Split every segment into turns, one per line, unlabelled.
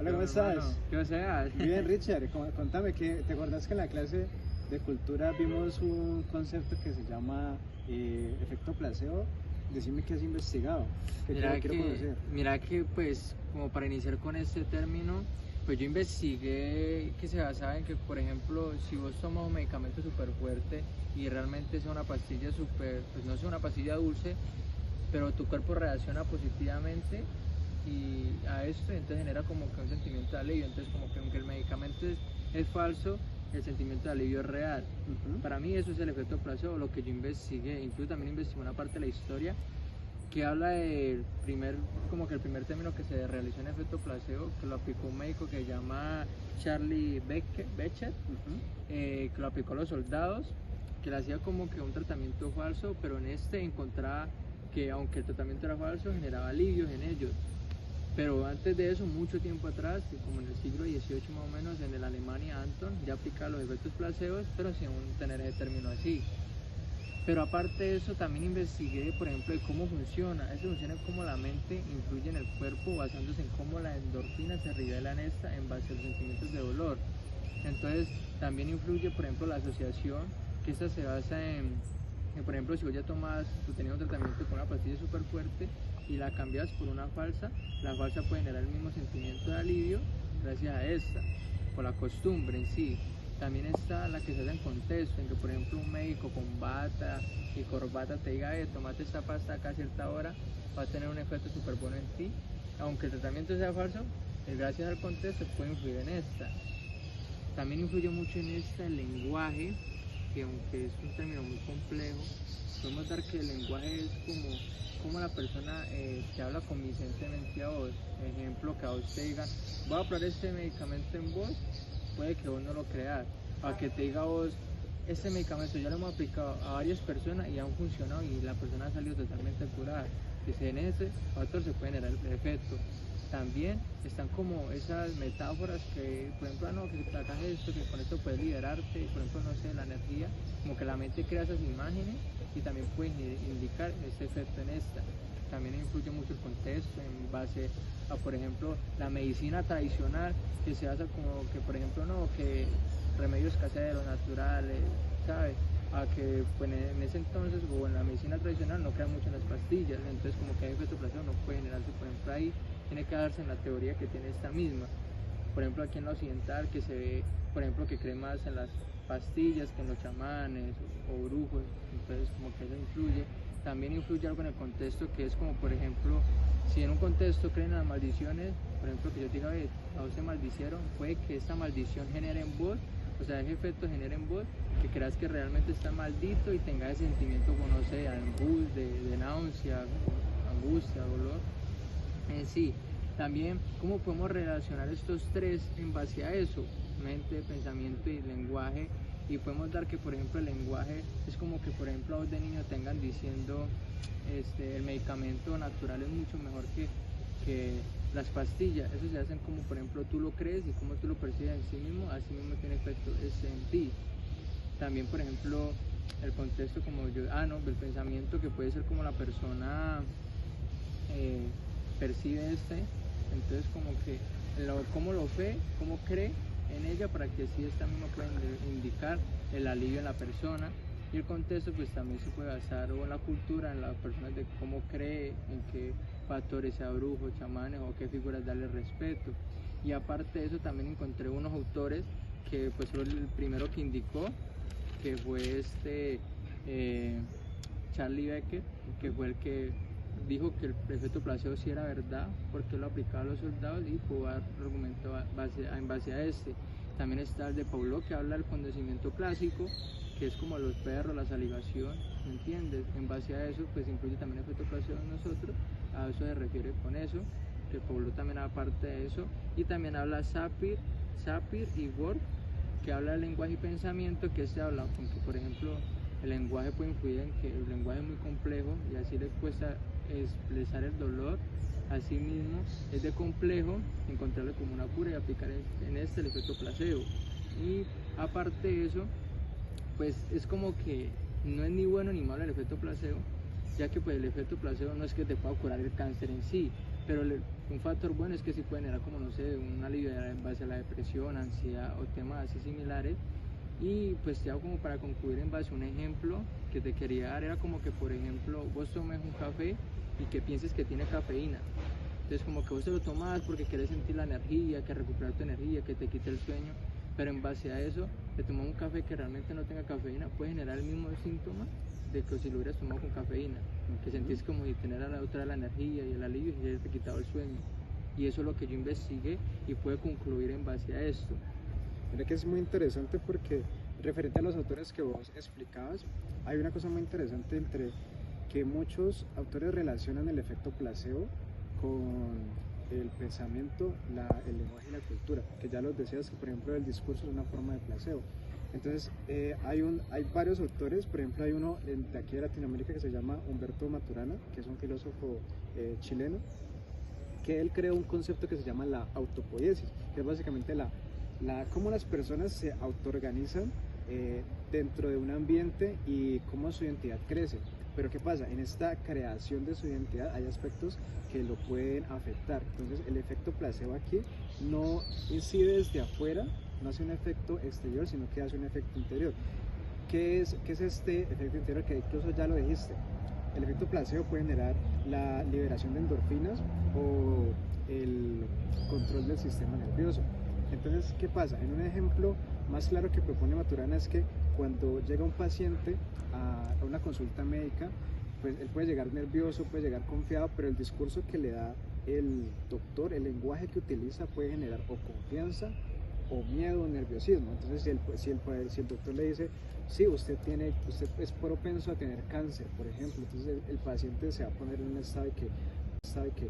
Hola, ¿cómo estás?
¿Qué seas?
Bien, Richard, contame, ¿te acordás que en la clase de cultura vimos un concepto que se llama efecto placebo? Decime qué has investigado, que quiero conocer.
Mira que pues como para iniciar con este término, pues yo investigué que se basaba en que, por ejemplo, si vos tomas un medicamento súper fuerte y realmente es una pastilla súper, pues no es una pastilla dulce, pero tu cuerpo reacciona positivamente y a esto, entonces genera como que un sentimiento de alivio. Entonces como que aunque el medicamento es falso, el sentimiento de alivio es real. Para mí eso es el efecto placebo, lo que yo investigué. Incluso también investigué una parte de la historia que habla del como que el primer término que se realizó en efecto placebo, que lo aplicó un médico que se llama Charlie Becher, que lo aplicó a los soldados, que le hacía como que un tratamiento falso, pero en este encontraba que aunque el tratamiento era falso, generaba alivios en ellos. Pero antes de eso, mucho tiempo atrás, como en el siglo XVIII más o menos, en el Alemania Anton ya aplicaba los efectos placebos, pero sin tener ese término así. Pero aparte de eso, también investigué, por ejemplo, de cómo funciona. Eso funciona en cómo la mente influye en el cuerpo, basándose en cómo la endorfina se revela en esta en base a los sentimientos de dolor. Entonces, también influye, por ejemplo, la asociación, que esta se basa por ejemplo, si vos ya tú tenías un tratamiento con una pastilla súper fuerte y la cambias por una falsa, la falsa puede generar el mismo sentimiento de alivio gracias a esta, por la costumbre en sí. También está la que se hace en contexto, en que por ejemplo un médico con bata y corbata te diga, tomate esta pasta acá a cierta hora, va a tener un efecto súper bueno en ti. Aunque el tratamiento sea falso, gracias al contexto puede influir en esta. También influye mucho en esta el lenguaje, que aunque es un término muy complejo, podemos dar que el lenguaje es como la persona que habla convincentemente a vos. Ejemplo, que a vos te digan, voy a probar este medicamento en vos, puede que vos no lo creas. A que te diga a vos, este medicamento ya lo hemos aplicado a varias personas y han funcionado y la persona ha salido totalmente curada. Que en ese factor se puede generar el efecto. También están como esas metáforas que, por ejemplo, no, que hagas esto, que con esto puedes liberarte, por ejemplo, no sé, la energía, como que la mente crea esas imágenes y también pueden indicar ese efecto en esta. También influye mucho el contexto en base a, por ejemplo, la medicina tradicional, que se basa como que, por ejemplo, no, que remedios caseros, naturales, ¿sabes? A que pues, en ese entonces o en la medicina tradicional no crean mucho en las pastillas, entonces como que hay efecto placebo no puede generarse, por ejemplo ahí tiene que darse en la teoría que tiene esta misma. Por ejemplo aquí en la occidental que se ve, por ejemplo que cree más en las pastillas que en los chamanes o brujos, entonces como que eso influye. También influye algo en el contexto que es como por ejemplo, si en un contexto creen en las maldiciones, por ejemplo que yo diga, a vos te maldicieron, puede que esta maldición genere en vos, o sea, ese efecto genere en vos que creas que realmente está maldito y tengas ese sentimiento, como no sé, de náusea, angustia, dolor. Sí, también cómo podemos relacionar estos tres en base a eso, mente, pensamiento y lenguaje, y podemos dar que por ejemplo el lenguaje es como que por ejemplo a vos de niño tengan diciendo el medicamento natural es mucho mejor que las pastillas. Eso se hacen como por ejemplo tú lo crees y como tú lo percibes en sí mismo, así mismo tiene efecto en ti. También por ejemplo el contexto como el pensamiento, que puede ser como la persona percibe entonces como que cómo lo ve, cómo cree en ella, para que así esta misma pueda indicar el alivio en la persona. Y el contexto pues también se puede basar o en la cultura, en las personas, de cómo cree, en qué factores, sea brujos, chamanes o qué figuras darle respeto. Y aparte de eso también encontré unos autores que pues fue el primero que indicó, que fue Charlie Becker, que fue el que dijo que el efecto placebo sí era verdad porque lo aplicaba a los soldados y pudo dar argumento en base a este. También está el de Paulo, que habla del conocimiento clásico, que es como los perros, la salivación, ¿me entiendes? En base a eso pues incluye también el efecto placebo en nosotros, a eso se refiere con eso, que Paulo también aparte de eso. Y también habla Sapir y Ward, que habla del lenguaje y pensamiento, que se habla con que por ejemplo el lenguaje puede influir en que el lenguaje es muy complejo y así le cuesta expresar el dolor. Asimismo es de complejo encontrarle como una cura y aplicar en el efecto placebo. Y aparte de eso pues es como que no es ni bueno ni malo el efecto placebo, ya que pues el efecto placebo no es que te pueda curar el cáncer en sí, pero un factor bueno es que sí puede generar como, no sé, un alivio en base a la depresión, ansiedad o temas así similares. Y pues ya como para concluir en base a un ejemplo que te quería dar, era como que por ejemplo vos tomes un café y que pienses que tiene cafeína. Entonces como que vos te lo tomas porque quieres sentir la energía, que recuperar tu energía, que te quite el sueño, pero en base a eso, te tomas un café que realmente no tenga cafeína, puede generar el mismo síntoma de que si lo hubieras tomado con cafeína, que sentís como si tener a la otra la energía y el alivio y ya te quitado el sueño. Y eso es lo que yo investigué y pude concluir en base a esto.
Mira que es muy interesante porque referente a los autores que vos explicabas, hay una cosa muy interesante entre que muchos autores relacionan el efecto placebo con el pensamiento, el lenguaje y la cultura, que ya los decías que por ejemplo el discurso es una forma de placebo. Entonces hay varios autores, por ejemplo hay uno de aquí de Latinoamérica que se llama Humberto Maturana, que es un filósofo chileno, que él creó un concepto que se llama la autopoiesis, que es básicamente cómo las personas se autoorganizan dentro de un ambiente y cómo su identidad crece. Pero ¿qué pasa? En esta creación de su identidad hay aspectos que lo pueden afectar. Entonces el efecto placebo aquí no incide desde afuera, no hace un efecto exterior, sino que hace un efecto interior. ¿Qué es este efecto interior? Que incluso ya lo dijiste. El efecto placebo puede generar la liberación de endorfinas o el control del sistema nervioso. Entonces, ¿qué pasa? En un ejemplo más claro que propone Maturana es que cuando llega un paciente a una consulta médica, pues él puede llegar nervioso, puede llegar confiado, pero el discurso que le da el doctor, el lenguaje que utiliza puede generar o confianza o miedo o nerviosismo. Entonces, si el doctor le dice, sí, usted es propenso a tener cáncer, por ejemplo, entonces el paciente se va a poner en un estado de que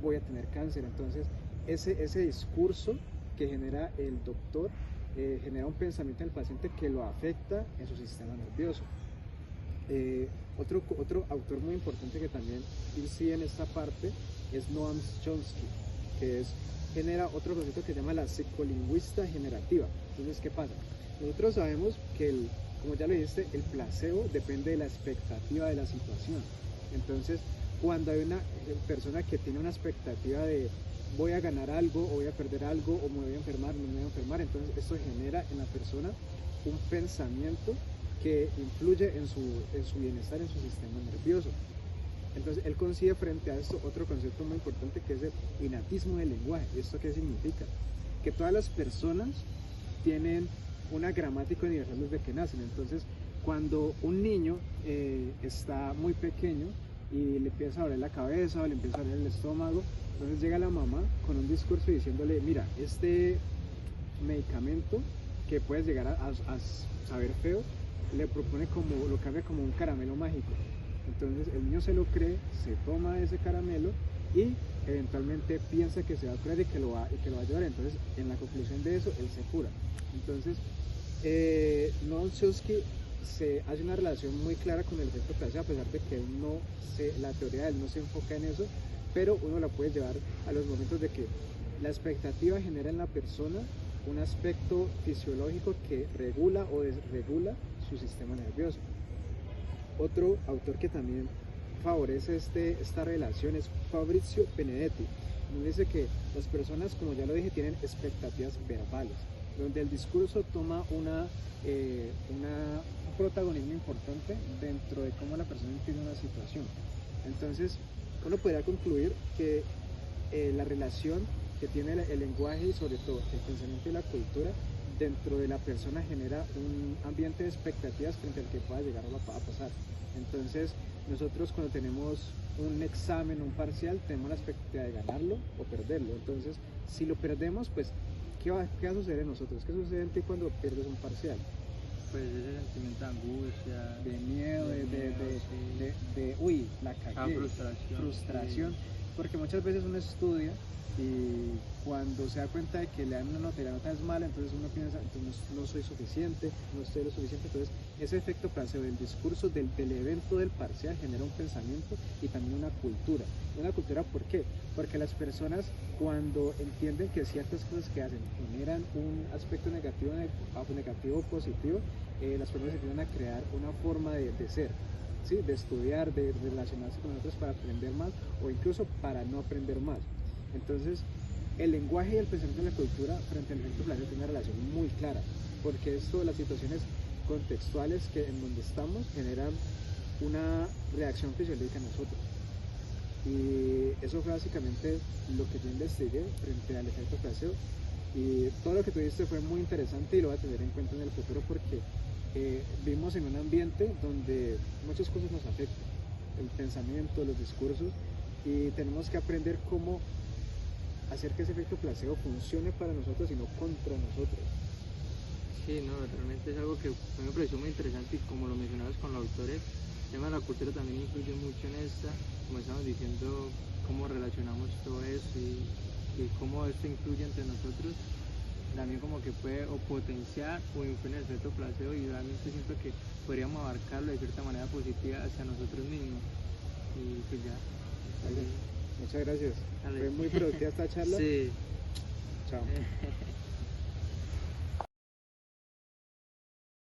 voy a tener cáncer. Entonces, ese discurso que genera el doctor genera un pensamiento en el paciente que lo afecta en su sistema nervioso. Otro autor muy importante que también incide en esta parte es Noam Chomsky, que genera otro concepto que se llama la psicolingüista generativa. Entonces, ¿qué pasa? Nosotros sabemos que, como ya lo dijiste, el placebo depende de la expectativa de la situación. Entonces, cuando hay una persona que tiene una expectativa de voy a ganar algo, o voy a perder algo, o me voy a enfermar, no me voy a enfermar, entonces esto genera en la persona un pensamiento que influye en su bienestar, en su sistema nervioso. Entonces él concibe frente a esto otro concepto muy importante que es el innatismo del lenguaje. ¿Esto qué significa? Que todas las personas tienen una gramática universal desde que nacen. Entonces cuando un niño está muy pequeño y le empieza a doler la cabeza o le empieza a doler el estómago, entonces llega la mamá con un discurso diciéndole, mira, este medicamento que puedes llegar a saber feo, le propone lo cambia como un caramelo mágico. Entonces el niño se lo cree, se toma ese caramelo y eventualmente piensa que se va a curar y que lo va a ayudar. Entonces en la conclusión de eso, él se cura. Entonces Noam Chomsky se hace una relación muy clara con el efecto placebo, a pesar de que la teoría de él no se enfoca en eso, pero uno la puede llevar a los momentos de que la expectativa genera en la persona un aspecto fisiológico que regula o desregula su sistema nervioso. Otro autor que también favorece esta relación es Fabrizio Benedetti, donde dice que las personas, como ya lo dije, tienen expectativas verbales, donde el discurso toma un protagonismo importante dentro de cómo la persona entiende una situación. Entonces, uno podría concluir que la relación que tiene el lenguaje y sobre todo el pensamiento y la cultura dentro de la persona genera un ambiente de expectativas frente al que pueda llegar a pasar. Entonces, nosotros cuando tenemos un examen, un parcial, tenemos la expectativa de ganarlo o perderlo. Entonces, si lo perdemos, pues, ¿qué va a suceder en nosotros? ¿Qué sucede en ti cuando pierdes un parcial?
Pues ese sentimiento de angustia,
de miedo, uy, la cagué, frustración, sí. Porque muchas veces uno estudia y cuando se da cuenta de que le dan una nota y la nota es mala, entonces uno piensa, entonces no soy suficiente, no estoy lo suficiente. Entonces ese efecto placebo del discurso del evento del parcial genera un pensamiento y también una cultura. Una cultura, ¿por qué? Porque las personas, cuando entienden que ciertas cosas que hacen generan un aspecto negativo o positivo, las personas empiezan a crear una forma de ser. ¿sí? De estudiar, de relacionarse con nosotros para aprender más o incluso para no aprender más. Entonces, el lenguaje y el pensamiento de la cultura frente al efecto placebo tiene una relación muy clara, porque esto de las situaciones contextuales que en donde estamos generan una reacción fisiológica en nosotros. Y eso fue básicamente lo que yo investigué frente al efecto placebo. Y todo lo que tú dijiste fue muy interesante y lo voy a tener en cuenta en el futuro porque vivimos en un ambiente donde muchas cosas nos afectan, el pensamiento, los discursos, y tenemos que aprender cómo hacer que ese efecto placebo funcione para nosotros y no contra nosotros.
Sí, no, realmente es algo que a mí me pareció muy interesante y como lo mencionabas con los autores, el tema de la cultura también influye mucho en esta, como estamos diciendo, cómo relacionamos todo esto y cómo esto influye entre nosotros, también como que puede o potenciar o influir en el efecto placebo y realmente siento que podríamos abarcarlo de cierta manera positiva hacia nosotros mismos. Y pues ya.
Vale. Muchas gracias.
Dale.
Fue muy productiva esta charla.
Sí.
Chao.